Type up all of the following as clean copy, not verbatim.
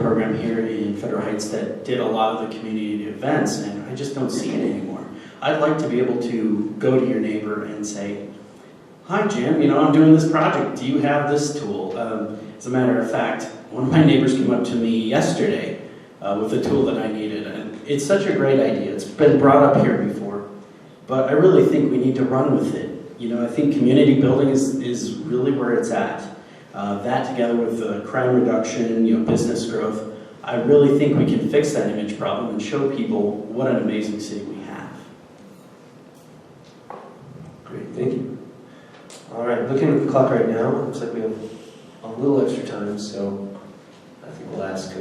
program here in Federal Heights that did a lot of the community events, and I just don't see it anymore. I'd like to be able to go to your neighbor and say, "Hi, Jim, I'm doing this project. Do you have this tool?" As a matter of fact, one of my neighbors came up to me yesterday with a tool that I needed, and it's such a great idea. It's been brought up here before, but I really think we need to run with it. I think community building is really where it's at. That together with crime reduction, business growth, I really think we can fix that image problem and show people what an amazing city we have. Great, thank you. All right, looking at the clock right now, looks like we have a little extra time, so I think we'll ask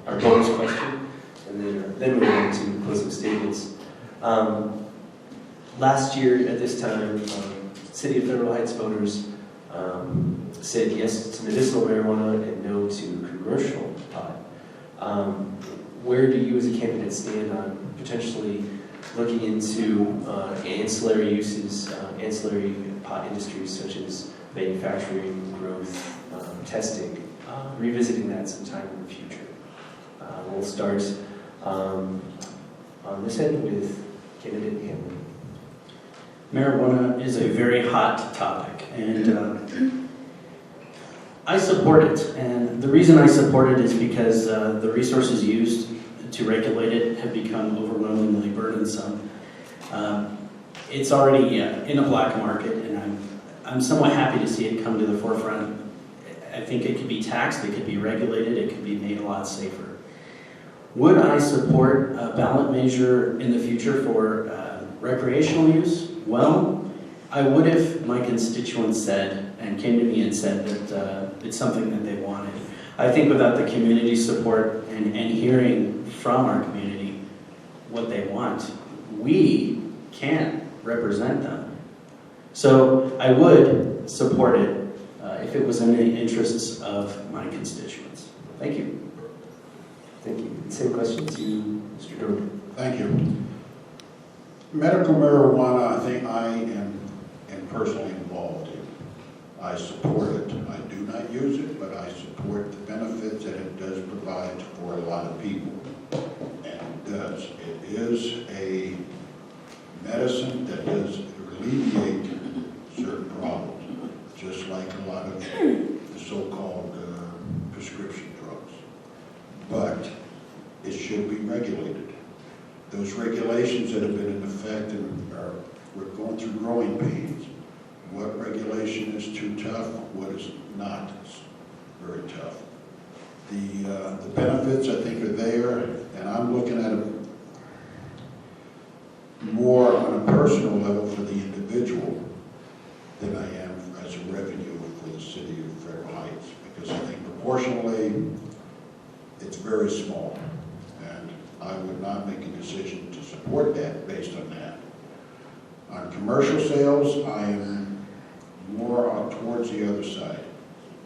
our bonus question, and then we'll go into closing statements. Last year at this time, City of Federal Heights voters said yes to medicinal marijuana and no to commercial pot. Where do you as a candidate stand on potentially looking into ancillary uses, ancillary pot industries such as manufacturing, growth, testing, revisiting that sometime in the future? We'll start on this end with candidate Hamlin. Marijuana is a very hot topic, and I support it. And the reason I support it is because the resources used to regulate it have become overwhelmingly burdensome. It's already in a black market, and I'm somewhat happy to see it come to the forefront. I think it could be taxed, it could be regulated, it could be made a lot safer. Would I support a ballot measure in the future for recreational use? Well, I would if my constituents said and came to me and said that it's something that they wanted. I think without the community support and hearing from our community what they want, we can't represent them. So I would support it if it was in the interests of my constituents. Thank you. Thank you. Same question to Mr. Jordan. Thank you. Medical marijuana, I think I am personally involved in. I support it. I do not use it, but I support the benefits that it does provide for a lot of people. And it does. It is a medicine that does alleviate certain problems, just like a lot of the so-called prescription drugs. But it should be regulated. Those regulations that have been in effect we're going through growing pains. What regulation is too tough? What is not very tough? The benefits I think are there, and I'm looking at them more on a personal level for the individual than I am as a revenue for the city of Federal Heights, because I think proportionally it's very small, and I would not make a decision to support that based on that. On commercial sales, I am more towards the other side,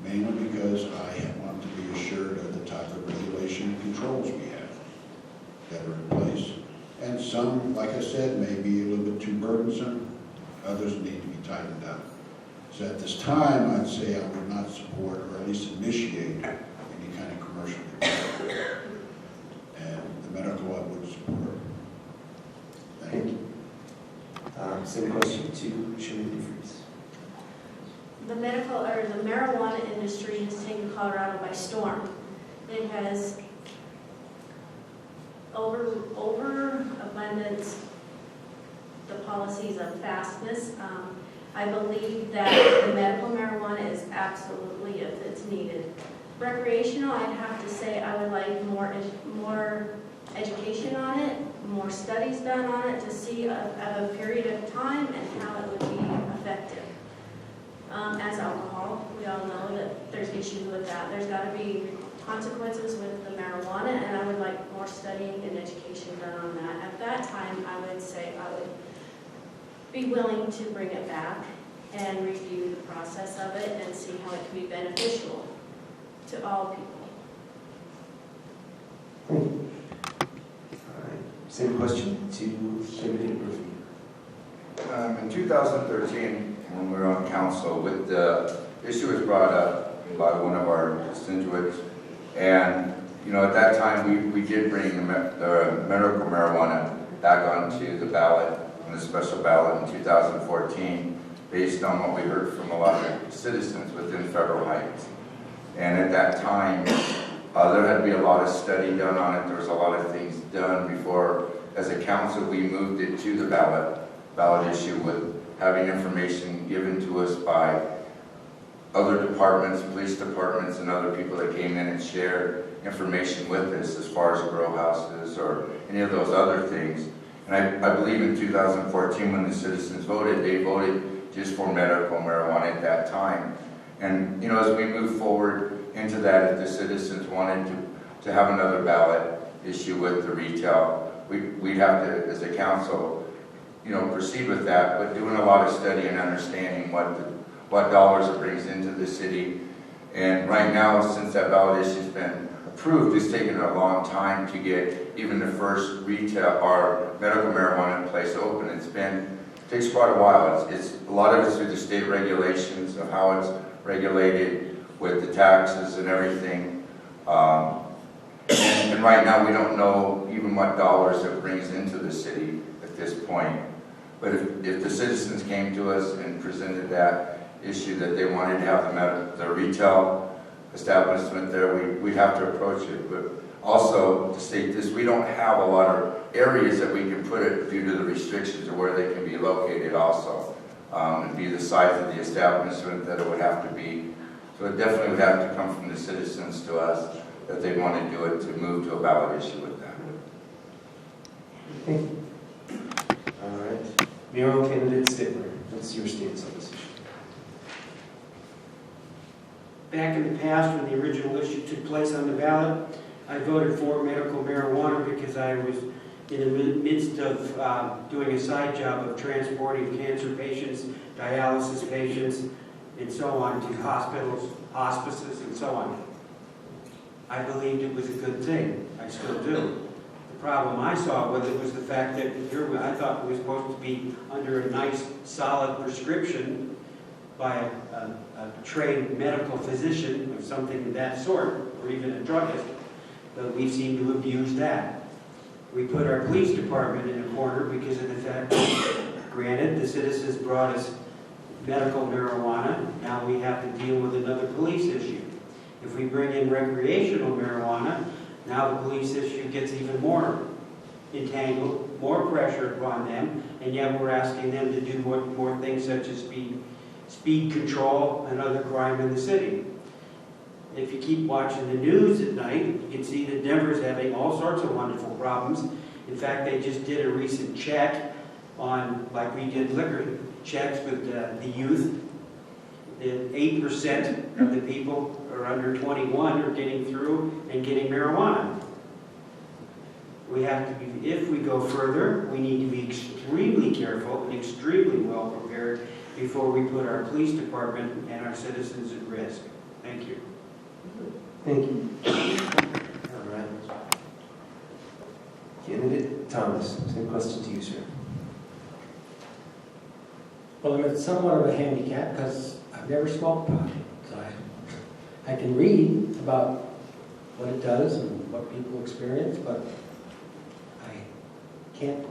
mainly because I want to be assured of the type of regulation and controls we have that are in place. And some, like I said, may be a little bit too burdensome. Others need to be tightened up. So at this time, I'd say I would not support, or at least initiate, any kind of commercial use. And the medical I would support. Thank you. Same question to Shirley DeFries. The marijuana industry has taken Colorado by storm. It has overabundance, the policies of fastness. I believe that the medical marijuana is absolutely if it's needed. Recreational, I'd have to say I would like more education on it, more studies done on it to see a period of time and how it would be effective. As alcohol, we all know that there's issues with that. There's got to be consequences with the marijuana, and I would like more studying and education done on that. At that time, I would say I would be willing to bring it back and review the process of it and see how it can be beneficial to all people. Thank you. All right. Same question to candidate Murphy. In 2013, when we were on council, with the issue was brought up by one of our constituents, and you know, at that time, we did bring the medical marijuana back onto the ballot, on the special ballot in 2014, based on what we heard from a lot of citizens within Federal Heights. And at that time, there had to be a lot of study done on it. There was a lot of things done before, as a council, we moved it to the ballot issue with having information given to us by other departments, police departments, and other people that came in and shared information with us as far as grow houses or any of those other things. And I believe in 2014, when the citizens voted, they voted just for medical marijuana at that time. And, you know, as we move forward into that, if the citizens wanted to have another ballot issue with the retail, we'd have to, as a council, you know, proceed with that, but doing a lot of study and understanding what dollars it brings into the city. And right now, since that ballot issue's been approved, it's taken a long time to get even the first retail or medical marijuana place open. It takes quite a while. It's a lot of it's through the state regulations of how it's regulated with the taxes and everything. And right now, we don't know even what dollars it brings into the city at this point. But if the citizens came to us and presented that issue that they wanted to have the retail establishment there, we'd have to approach it. But also, to state this, we don't have a lot of areas that we can put it due to the restrictions of where they can be located also. It'd be the size of the establishment that it would have to be. So it definitely would have to come from the citizens to us that they want to do it, to move to a ballot issue with that. All right. Mayoral candidate Stigler, what's your stance on this issue? Back in the past, when the original issue took place on the ballot, I voted for medical marijuana because I was in the midst of doing a side job of transporting cancer patients, dialysis patients, and so on to hospitals, hospices, and so on. I believed it was a good thing. I still do. The problem I saw with it was the fact that I thought we were supposed to be under a nice, solid prescription by a trained medical physician or something of that sort, or even a druggist, but we seem to abuse that. We put our police department in a corner because of the fact that, granted, the citizens brought us medical marijuana, now we have to deal with another police issue. If we bring in recreational marijuana, now the police issue gets even more entangled, more pressure upon them, and yet we're asking them to do more things such as speed control and other crime in the city. If you keep watching the news at night, you can see that Denver's having all sorts of wonderful problems. In fact, they just did a recent check on, like we did liquor checks with the youth. 8% of the people are under 21 are getting through and getting marijuana. We have to be, if we go further, we need to be extremely careful and extremely well prepared before we put our police department and our citizens at risk. Thank you. Thank you. All right. Candidate Thomas, same question to you, sir. Well, I'm at somewhat of a handicap because I've never smoked pot. So I can read about what it does and what people experience, but I can't,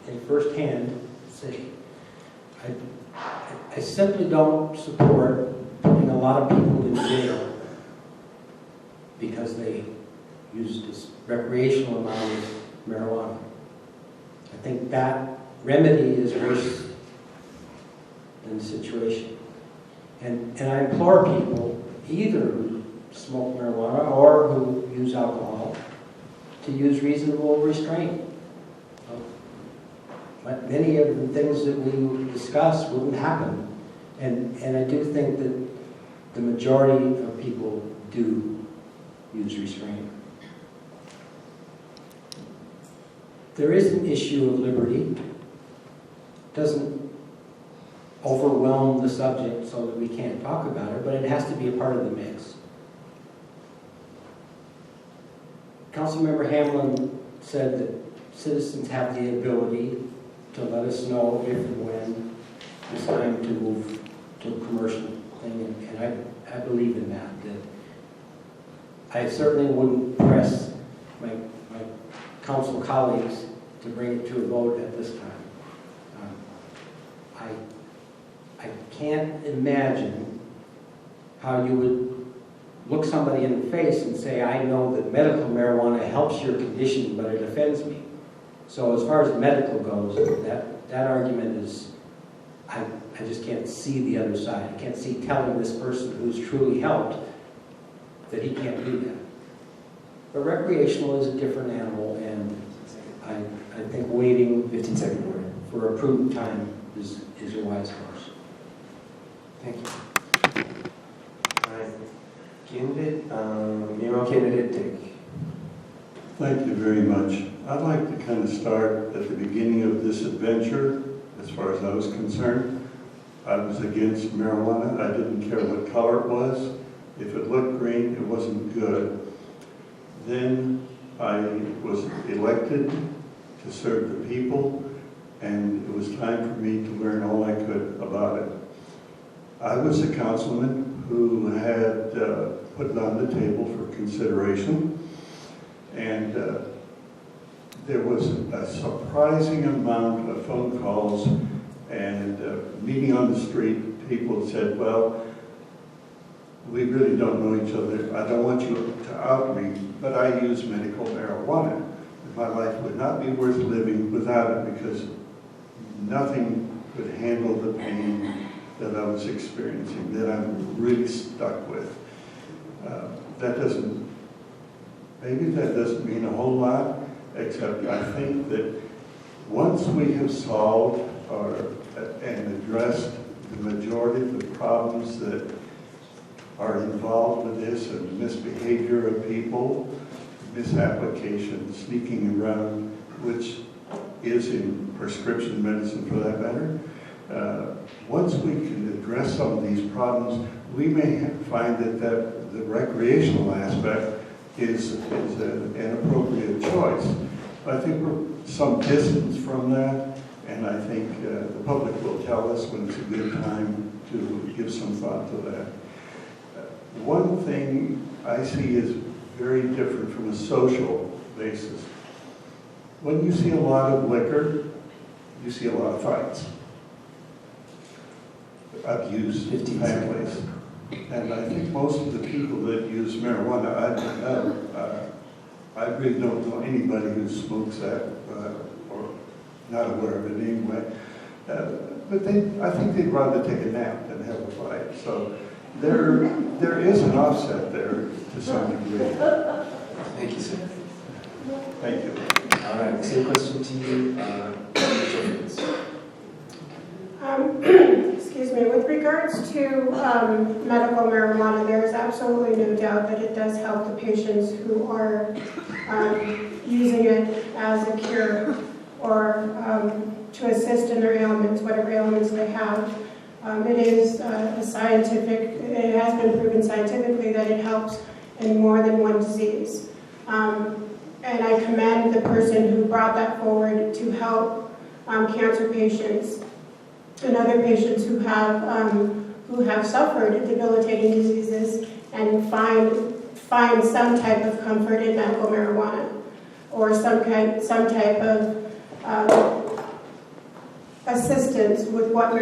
in firsthand, say. I simply don't support putting a lot of people in jail because they use this recreational amount of marijuana. I think that remedy is worse than the situation. And I implore people, either who smoke marijuana or who use alcohol, to use reasonable restraint. But many of the things that we discuss wouldn't happen. And I do think that the majority of people do use restraint. There is an issue of liberty. It doesn't overwhelm the subject so that we can't talk about it, but it has to be a part of the mix. Councilmember Hamlin said that citizens have the ability to let us know if and when it's time to move to a commercial thing, and I believe in that I certainly wouldn't press my council colleagues to bring it to a vote at this time. I can't imagine how you would look somebody in the face and say, I know that medical marijuana helps your condition, but it offends me. So as far as medical goes, that argument is, I just can't see the other side. I can't see telling this person who's truly helped that he can't do that. But recreational is a different animal, and I think waiting 15-second warning. for a prudent time is a wise course. Thank you. All right. Candidate, mayoral candidate Dick. Thank you very much. I'd like to kind of start at the beginning of this adventure. As far as I was concerned, I was against marijuana. I didn't care what color it was. If it looked green, it wasn't good. Then I was elected to serve the people, and it was time for me to learn all I could about it. I was a councilman who had put it on the table for consideration, and there was a surprising amount of phone calls and meeting on the street. People said, well, we really don't know each other. I don't want you to out me, but I use medical marijuana. My life would not be worth living without it, because nothing could handle the pain that I was experiencing, that I'm really stuck with. Maybe that doesn't mean a whole lot, except I think that once we have solved and addressed the majority of the problems that are involved with this, and misbehavior of people, misapplication, sneaking around, which is in prescription medicine for that matter. Once we can address some of these problems, we may find that the recreational aspect is an appropriate choice. I think we're some distance from that, and I think the public will tell us when it's a good time to give some thought to that. One thing I see is very different from a social basis. When you see a lot of liquor, you see a lot of fights, abuse, 15 families. And I think most of the people that use marijuana, I really don't know anybody who smokes that, or not aware of it anyway. But I think they'd rather take a nap than have a fight. So there is an offset there to some degree. Thank you, sir. Thank you. All right, same question to you, Excuse me, with regards to medical marijuana, there is absolutely no doubt that it does help the patients who are using it as a cure or to assist in their ailments, whatever ailments they have. It is it has been proven scientifically that it helps in more than one disease. And I commend the person who brought that forward to help cancer patients and other patients who have suffered debilitating diseases and find some type of comfort in medical marijuana, or some type of assistance with what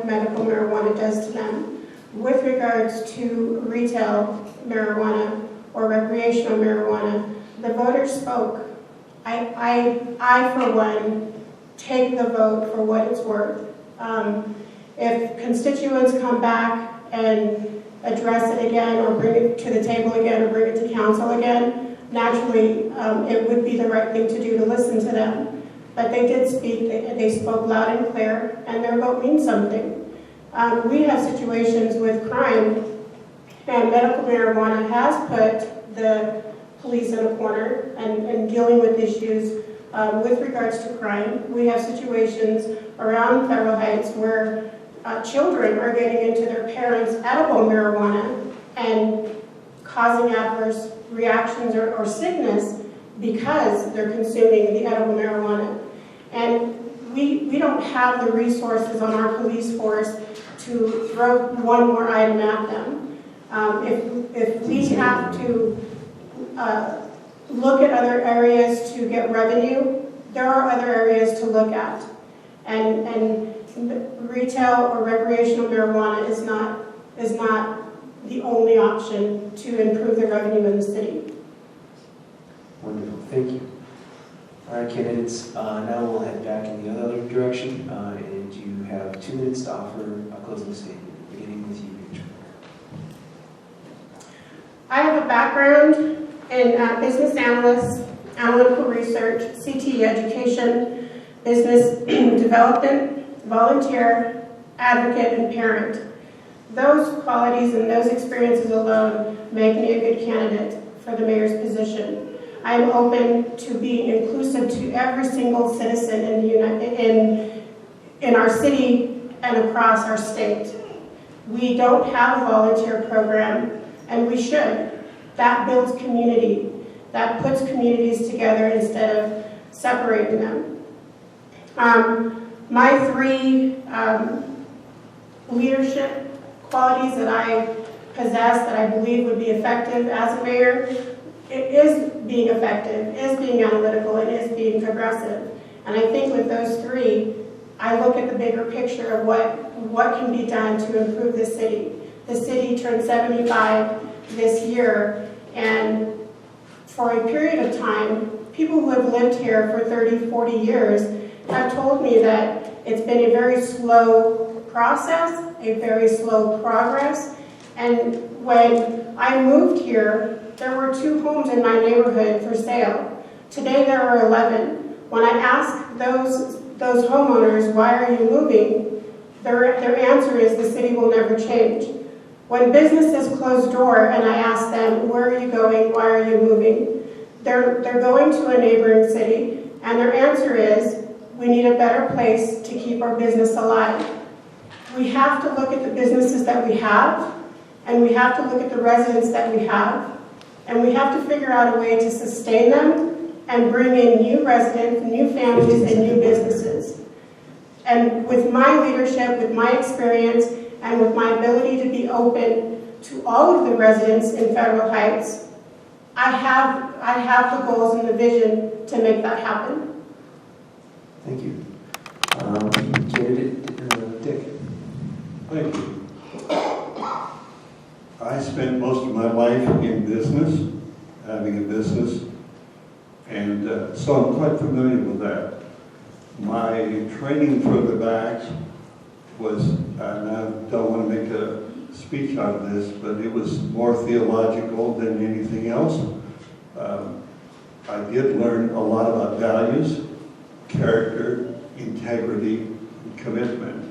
medical marijuana does to them. With regards to retail marijuana or recreational marijuana, the voters spoke. I for one, take the vote for what it's worth. If constituents come back and address it again, or bring it to the table again, or bring it to council again, naturally it would be the right thing to do to listen to them. But they did speak, they spoke loud and clear, and their vote means something. We have situations with crime, and medical marijuana has put the police in a corner and dealing with issues with regards to crime. We have situations around Federal Heights where children are getting into their parents' edible marijuana and causing adverse reactions or sickness because they're consuming the edible marijuana. And we don't have the resources on our police force to throw one more item at them. If we have to look at other areas to get revenue, there are other areas to look at. And retail or recreational marijuana is not the only option to improve the revenue in the city. Wonderful, thank you. All right, candidates, now we'll head back in the other direction, and you have 2 minutes to offer a closing statement, beginning with you, Rachel. I have a background in business analyst, analytical research, CTE education, business development, volunteer, advocate, and parent. Those qualities and those experiences alone make me a good candidate for the mayor's position. I am open to being inclusive to every single citizen in our city and across our state. We don't have a volunteer program, and we should. That builds community. That puts communities together instead of separating them. My 3 leadership qualities that I possess that I believe would be effective as a mayor, it is being effective, is being analytical, and is being progressive. And I think with those 3, I look at the bigger picture of what can be done to improve the city. The city turned 75 this year, and for a period of time, people who have lived here for 30, 40 years have told me that it's been a very slow process, a very slow progress. And when I moved here, there were 2 homes in my neighborhood for sale. Today there are 11. When I ask those homeowners, why are you moving? Their answer is the city will never change. When businesses close door and I ask them, where are you going, why are you moving? They're going to a neighboring city, and their answer is, we need a better place to keep our business alive. We have to look at the businesses that we have, and we have to look at the residents that we have, and we have to figure out a way to sustain them and bring in new residents, new families, and new businesses. And with my leadership, with my experience, and with my ability to be open to all of the residents in Federal Heights, I have the goals and the vision to make that happen. Thank you. Candidate Dick. Thank you. I spent most of my life in business, having a business, and so I'm quite familiar with that. My training further back was, and I don't want to make a speech out of this, but it was more theological than anything else. I did learn a lot about values, character, integrity, and commitment.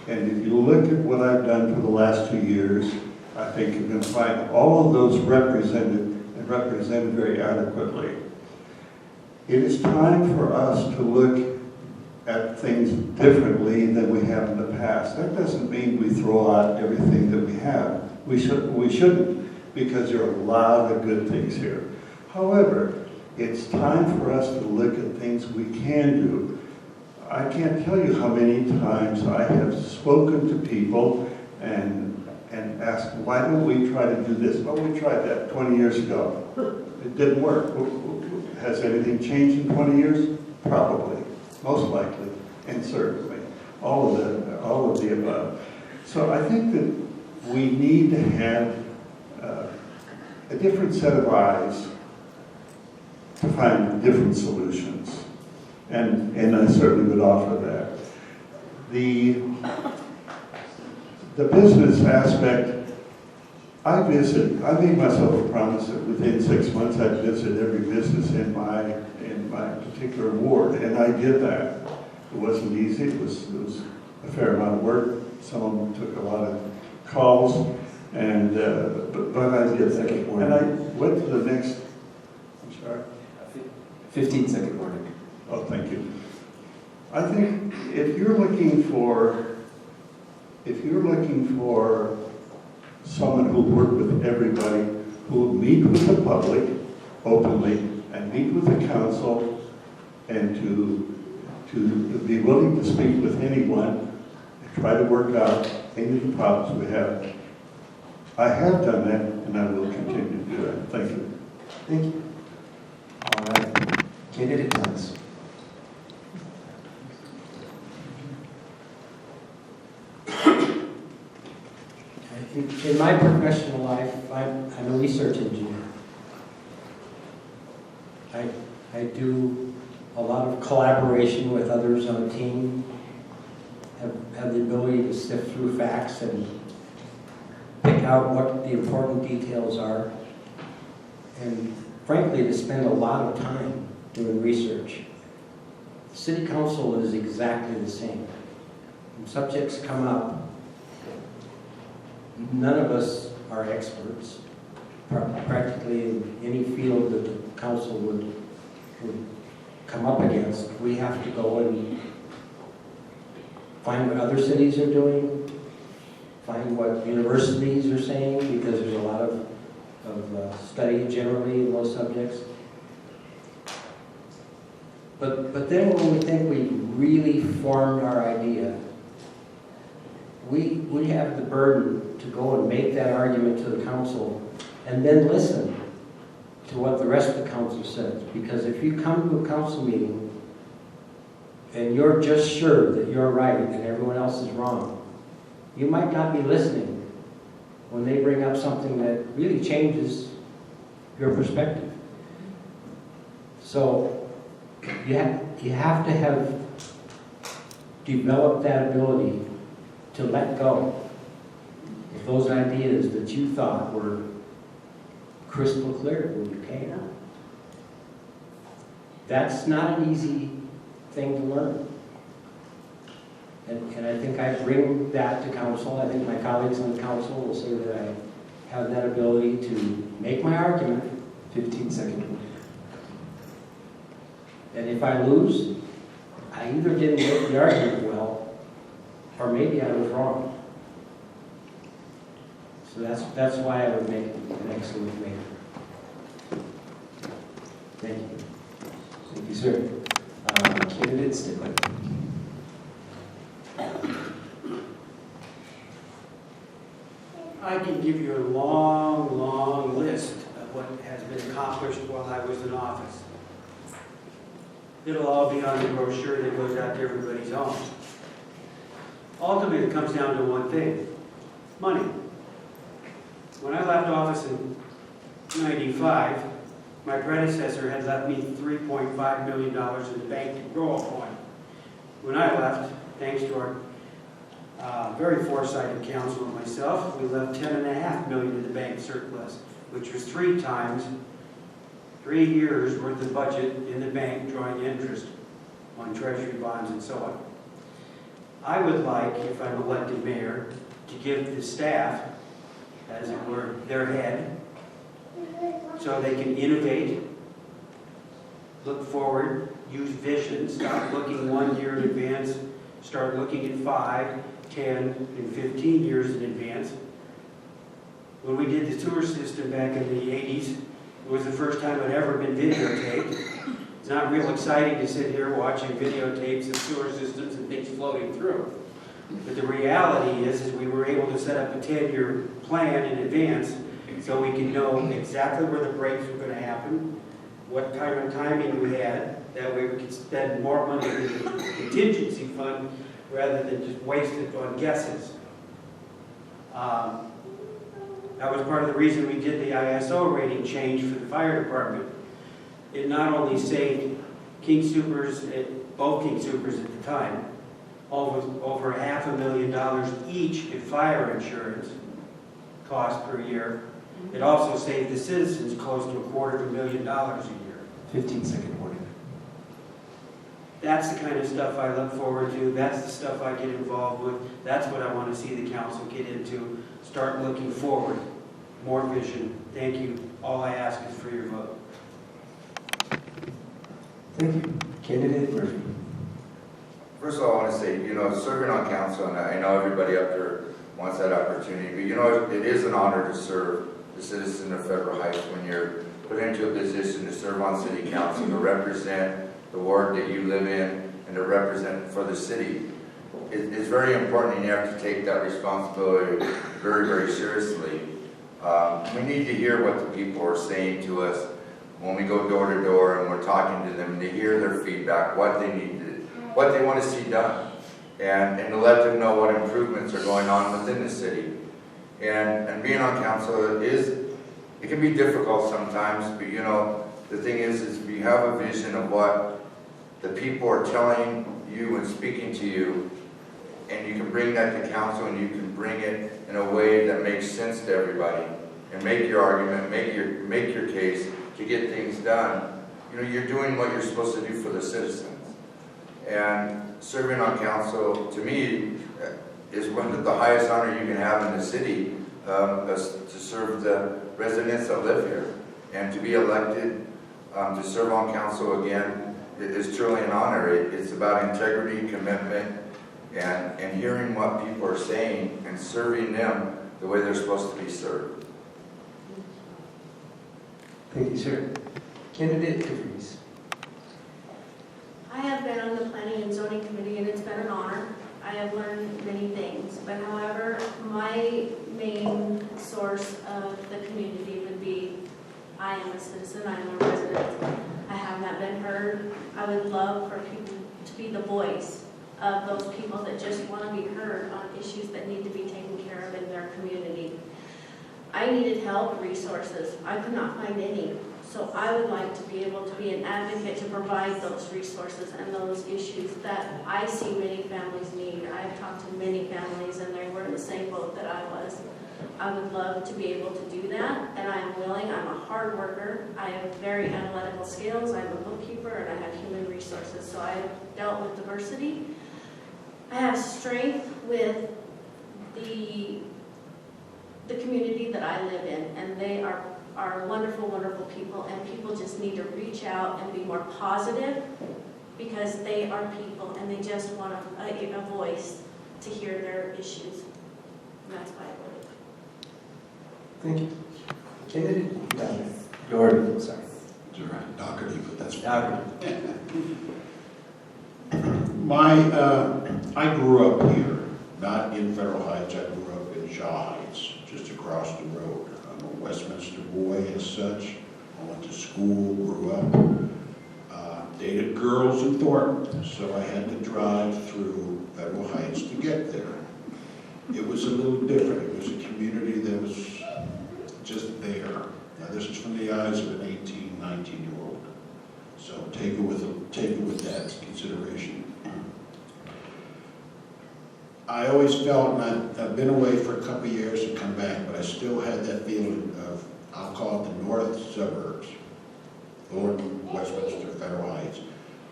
And if you look at what I've done for the last 2 years, I think you can find all of those represented and represented very adequately. It is time for us to look at things differently than we have in the past. That doesn't mean we throw out everything that we have. We shouldn't, because there are a lot of good things here. However, it's time for us to look at things we can do. I can't tell you how many times I have spoken to people and asked, why don't we try to do this? Well, we tried that 20 years ago. It didn't work. Has anything changed in 20 years? Probably, most likely, and certainly. All of the above. So I think that we need to have a different set of eyes to find different solutions. And I certainly would offer that. The business aspect, I made myself a promise that within 6 months I'd visit every business in my particular ward, and I did that. It wasn't easy, it was a fair amount of work. Some of them took a lot of calls, and but I did that. And I went to the next, I'm sorry? 15-second warning. Oh, thank you. I think if you're looking for someone who'll work with everybody, who'll meet with the public openly and meet with the council, and to be willing to speak with anyone and try to work out any of the problems we have. I have done that, and I will continue to do that. Thank you. Thank you. All right, candidate Thomas. In my professional life, I'm a research engineer. I do a lot of collaboration with others on a team, have the ability to sift through facts and pick out what the important details are, and frankly, to spend a lot of time doing research. The City Council is exactly the same. When subjects come up, none of us are experts, practically in any field that the council would come up against. We have to go and find what other cities are doing, find what universities are saying, because there's a lot of study generally in those subjects. But then when we think we really formed our idea, we have the burden to go and make that argument to the council and then listen to what the rest of the council says. Because if you come to a council meeting and you're just sure that you're right and everyone else is wrong, you might not be listening when they bring up something that really changes your perspective. So you have to have developed that ability to let go of those ideas that you thought were crystal clear when you came out. That's not an easy thing to learn. And I think I bring that to council. I think my colleagues on the council will say that I have that ability to make my argument. 15-second. And if I lose, I either didn't make the argument well, or maybe I was wrong. So that's why I would make an excellent mayor. Thank you. Thank you, sir. Candidate Stickler. I can give you a long, long list of what has been accomplished while I was in office. It'll all be on the brochure that goes out to everybody's home. Ultimately, it comes down to one thing: money. When I left office in '95, my predecessor had left me $3.5 million in the bank to grow upon. When I left, thanks to our very foresighted council and myself, we left $10.5 million in the bank surplus, which was 3 times 3 years worth of budget in the bank drawing interest on treasury bonds and so on. I would like, if I'm elected mayor, to give the staff, as it were, their head, so they can innovate, look forward, use vision, stop looking 1 year in advance, start looking at 5, 10, and 15 years in advance. When we did the sewer system back in the 80s, it was the first time it had ever been videotaped. It's not real exciting to sit here watching videotapes of sewer systems and things floating through. But the reality is we were able to set up a 10-year plan in advance so we could know exactly where the breaks were going to happen, what kind of timing we had. That way we could spend more money in the contingency fund rather than just waste it on guesses. That was part of the reason we did the ISO rating change for the fire department. It not only saved King Supers, both King Supers at the time, over $500,000 each in fire insurance cost per year. It also saved the citizens close to $250,000 a year. 15-second warning. That's the kind of stuff I look forward to. That's the stuff I get involved with. That's what I want to see the council get into. Start looking forward. More vision. Thank you. All I ask is for your vote. Thank you. Candidate Murphy. First of all, I want to say, serving on council, and I know everybody up there wants that opportunity, but it is an honor to serve the citizens of Federal Heights when you're put into a position to serve on city council, to represent the ward that you live in, and to represent for the city. It's very important, and you have to take that responsibility very, very seriously. We need to hear what the people are saying to us. when we go door to door and we're talking to them, to hear their feedback, what they need to, what they want to see done, and to let them know what improvements are going on within the city. And being on council it can be difficult sometimes, but you know, the thing is if you have a vision of what the people are telling you and speaking to you, and you can bring that to council and you can bring it in a way that makes sense to everybody, and make your argument, make your case to get things done, you know, you're doing what you're supposed to do for the citizens. And serving on council, to me, is one of the highest honor you can have in the city, to serve the residents that live here. And to be elected, to serve on council again, is truly an honor. It's about integrity, commitment, and hearing what people are saying and serving them the way they're supposed to be served. Thank you, sir. Candidate DeVries. I have been on the Planning and Zoning Committee, and it's been an honor. I have learned many things, but however, my main source of the community would be, I am a citizen, I am a resident. I have not been heard. I would love for people to be the voice of those people that just want to be heard on issues that need to be taken care of in their community. I needed help, resources. I could not find any. So I would like to be able to be an advocate to provide those resources and those issues that I see many families need. I have talked to many families and they were in the same boat that I was. I would love to be able to do that, and I am willing. I'm a hard worker. I have very analytical skills. I'm a bookkeeper and I have human resources. So I have dealt with diversity. I have strength with the community that I live in, and they are wonderful, wonderful people, and people just need to reach out and be more positive because they are people and they just want a voice to hear their issues. And that's why I voted. Thank you. Candidate Doherty, sorry. Doherty, but that's Doherty. I grew up here, not in Federal Heights. I grew up in Shaw Heights, just across the road. I'm a Westminster boy as such. I went to school, grew up, dated girls in Thornton, so I had to drive through Federal Heights to get there. It was a little different. It was a community that was just there. Now this is from the eyes of an 18, 19-year-old. So take it with that consideration. I always felt, and I've been away for a couple of years and come back, but I still had that feeling of, I'll call it the north suburbs, Thornton, Westminster, Federal Heights.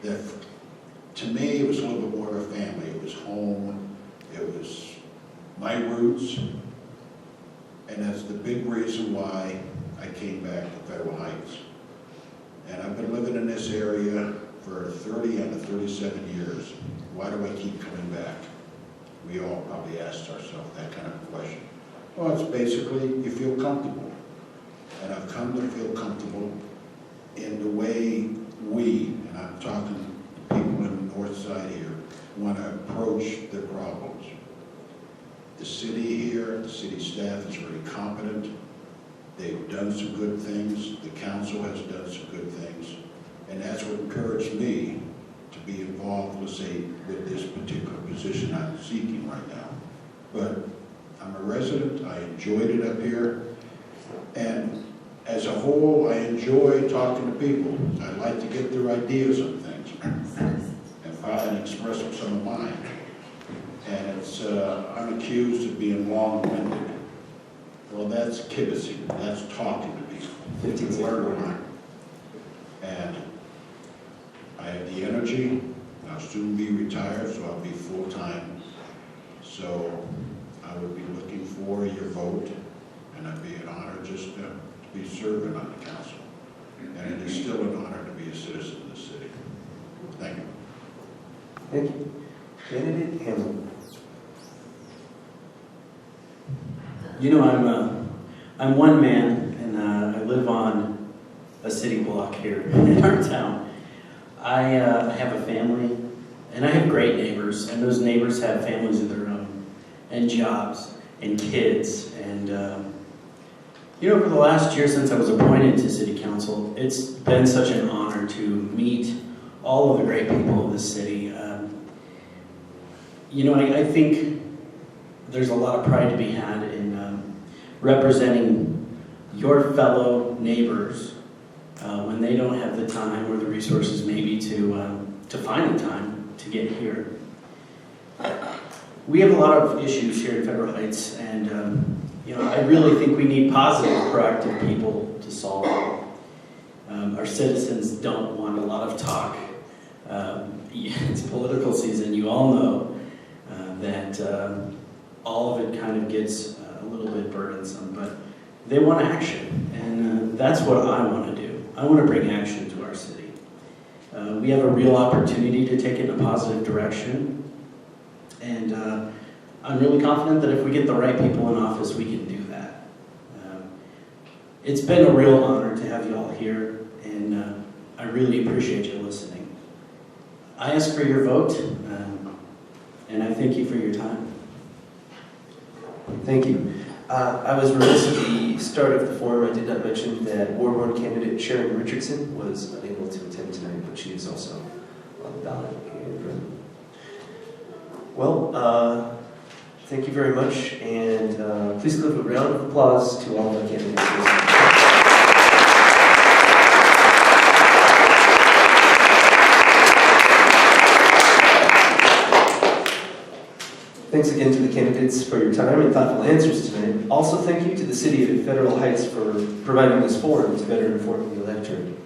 That, to me, it was a little bit more of a family. It was home, it was my roots, and that's the big reason why I came back to Federal Heights. And I've been living in this area for 30 and 37 years. Why do I keep coming back? We all probably asked ourselves that kind of question. Well, it's basically you feel comfortable. And I've come to feel comfortable in the way we, and I'm talking to people in the north side here, want to approach the problems. The city here, the city staff is very competent. They've done some good things. The council has done some good things. And that's what encouraged me to be involved, let's say, with this particular position I'm seeking right now. But I'm a resident. I enjoyed it up here. And as a whole, I enjoy talking to people. I like to get their ideas on things and express some of mine. And it's, I'm accused of being long-winded. Well, that's kibbutzing. That's talking to people. 15 seconds. Learn to learn. And I have the energy. I'll soon be retired, so I'll be full-time. So I would be looking for your vote, and it'd be an honor just to be serving on the council. And it is still an honor to be a citizen of the city. Thank you. Thank you. Candidate Hamlin. You know, I'm one man, and I live on a city block here in our town. I have a family, and I have great neighbors, and those neighbors have families of their own, and jobs, and kids, and You know, for the last year since I was appointed to City Council, it's been such an honor to meet all of the great people of this city. You know, I think there's a lot of pride to be had in representing your fellow neighbors when they don't have the time or the resources maybe to find the time to get here. We have a lot of issues here in Federal Heights, and you know, I really think we need positive, proactive people to solve them. Our citizens don't want a lot of talk. It's political season, you all know that all of it kind of gets a little bit burdensome, but they want action, and that's what I want to do. I want to bring action to our city. We have a real opportunity to take it in a positive direction, and I'm really confident that if we get the right people in office, we can do that. It's been a real honor to have you all here, and I really appreciate you listening. I ask for your vote, and I thank you for your time. Thank you. I was remiss at the start of the forum. I did not mention that Ward 1 candidate Sharon Richardson was unable to attend tonight, but she is also on the ballot. Well, thank you very much, and please give a round of applause to all of our candidates. Thanks again to the candidates for your time and thoughtful answers tonight. Also, thank you to the City of Federal Heights for providing this forum to better inform the electorate.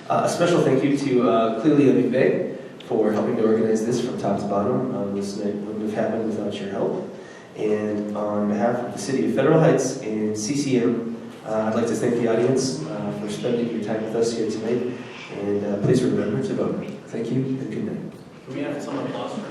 A special thank you to Clelia McVeigh for helping to organize this from top to bottom. This night wouldn't have happened without your help. And on behalf of the City of Federal Heights and CCM, I'd like to thank the audience for spending your time with us here tonight. And please remember to vote. Thank you and good night. Can we have some applause for